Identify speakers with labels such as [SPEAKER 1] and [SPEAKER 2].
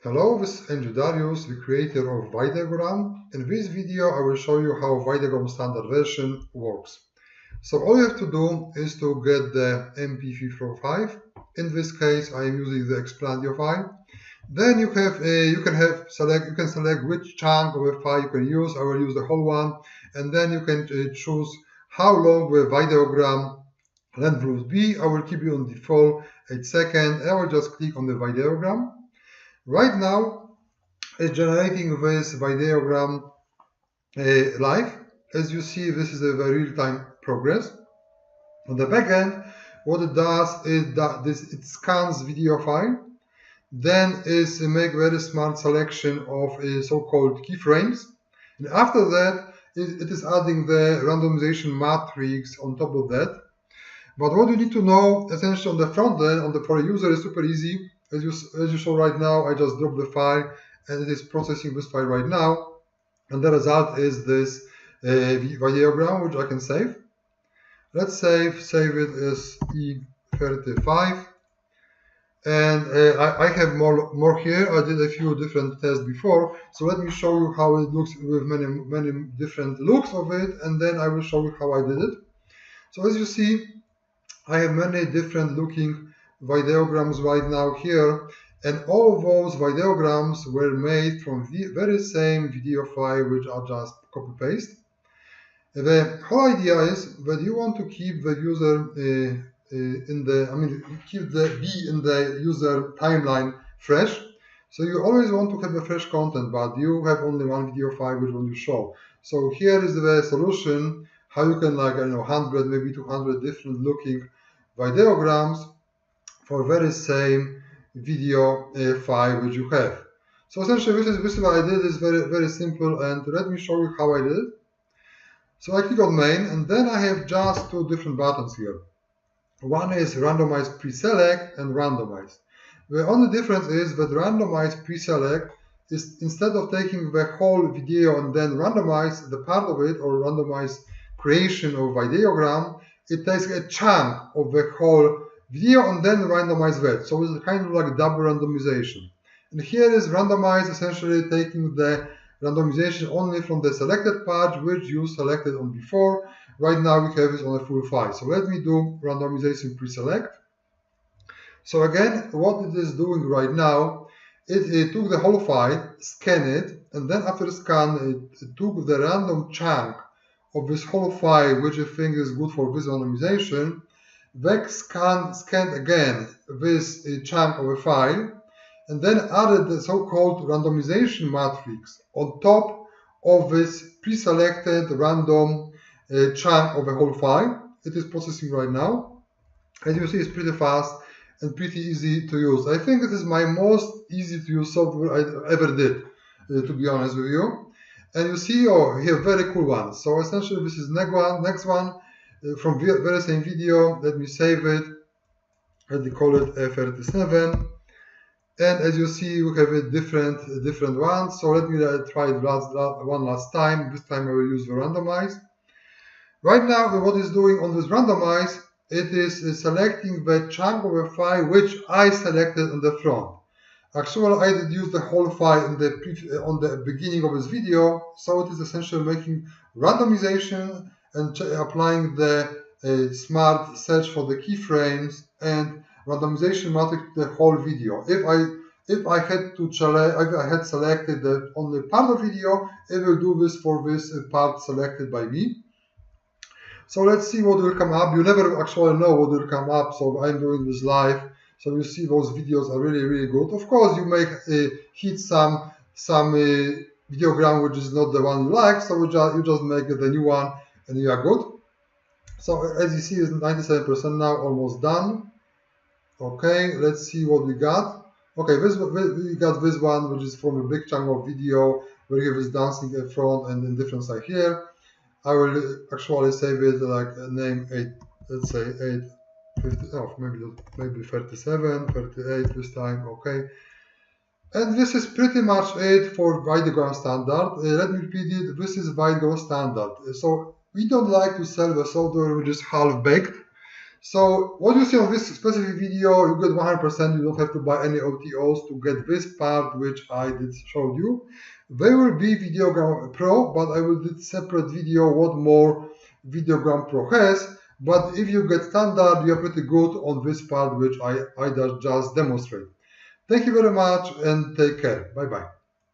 [SPEAKER 1] Hello, this is Andrew Darius, the creator of VydeoGram. In this video, I will show you how VydeoGram standard version works. So all you have to do is to get the MP3 file. In this case, I am using the Explandio file. Then you can select which chunk of the file you can use. I will use the whole one, and then you can choose how long the VydeoGram length will be. I will keep it on default 8 seconds. I will just click on the VydeoGram. Right now, it's generating this VydeoGram live. As you see, this is a real-time progress. On the back end, what it does is that it scans video file, then is make very smart selection of so-called keyframes, and after that, it is adding the randomization matrix on top of that. But what you need to know, essentially, on the front end, for a user, is super easy. As you saw right now, I just dropped the file and it is processing this file right now. And the result is this VydeoGram, which I can save. Let's save it as E35. And I have more here. I did a few different tests before. So let me show you how it looks with many different looks of it. And then I will show you how I did it. So as you see, I have many different looking VydeoGrams right now here, and all of those VydeoGrams were made from the very same video file, which I just copy paste. The whole idea is that you want to keep the user keep the V in the user timeline fresh. So you always want to have a fresh content, but you have only one video file which one you show. So here is the solution how you can 100 maybe 200 different looking VydeoGrams for very same video file which you have. So essentially this is what I did. Is very simple, and let me show you how I did it. So I click on main, and then I have just two different buttons here. One is randomize pre-select and randomize. The only difference is that randomize pre-select is, instead of taking the whole video and then randomize the part of it, or randomize creation of VydeoGram, it takes a chunk of the whole video and then randomize that. So it's kind of like double randomization. And here is randomize, essentially taking the randomization only from the selected part which you selected on before. Right now we have it on a full file. So let me do randomization pre-select. So again, what it is doing right now, it took the whole file, scanned it, and then after scan, it took the random chunk of this whole file, which I think is good for this randomization. Then scanned again this chunk of a file, and then added the so-called randomization matrix on top of this pre-selected random chunk of a whole file. It is processing right now. As you see, it's pretty fast and pretty easy to use. I think it is my most easy to use software I ever did, to be honest with you. And you see, here, very cool one. So essentially, this is next one. From very same video. Let me save it. Let me call it F37. And as you see, we have a different ones. So let me try it one last time. This time I will use the randomize. Right now, what it's doing on this randomize, it is selecting the chunk of a file which I selected on the front. Actually, I did use the whole file on the beginning of this video, so it is essentially making randomization and applying the smart search for the keyframes and randomization matrix to the whole video. If I had selected the only part of video, it will do this for this part selected by me. So let's see what will come up. You never actually know what will come up, so I'm doing this live. So you see those videos are really good. Of course, you may hit some VydeoGram which is not the one you like, so you just make the new one and you are good. So as you see, it's 97% now, almost done. Okay, let's see what we got. Okay, we got this one, which is from a big chunk of video where you have this dancing in front and in different side here. I will actually save it like name 8, let's say 850, maybe 37, 38 this time. Okay. And this is pretty much it for VydeoGram standard. Let me repeat it. This is VydeoGram standard. So we don't like to sell the software which is half-baked. So what you see on this specific video, you get 100%. You don't have to buy any OTOs to get this part, which I did showed you. There will be VydeoGram Pro, but I will do separate video what more VydeoGram Pro has. But if you get standard, you are pretty good on this part, which I just demonstrate. Thank you very much and take care. Bye bye.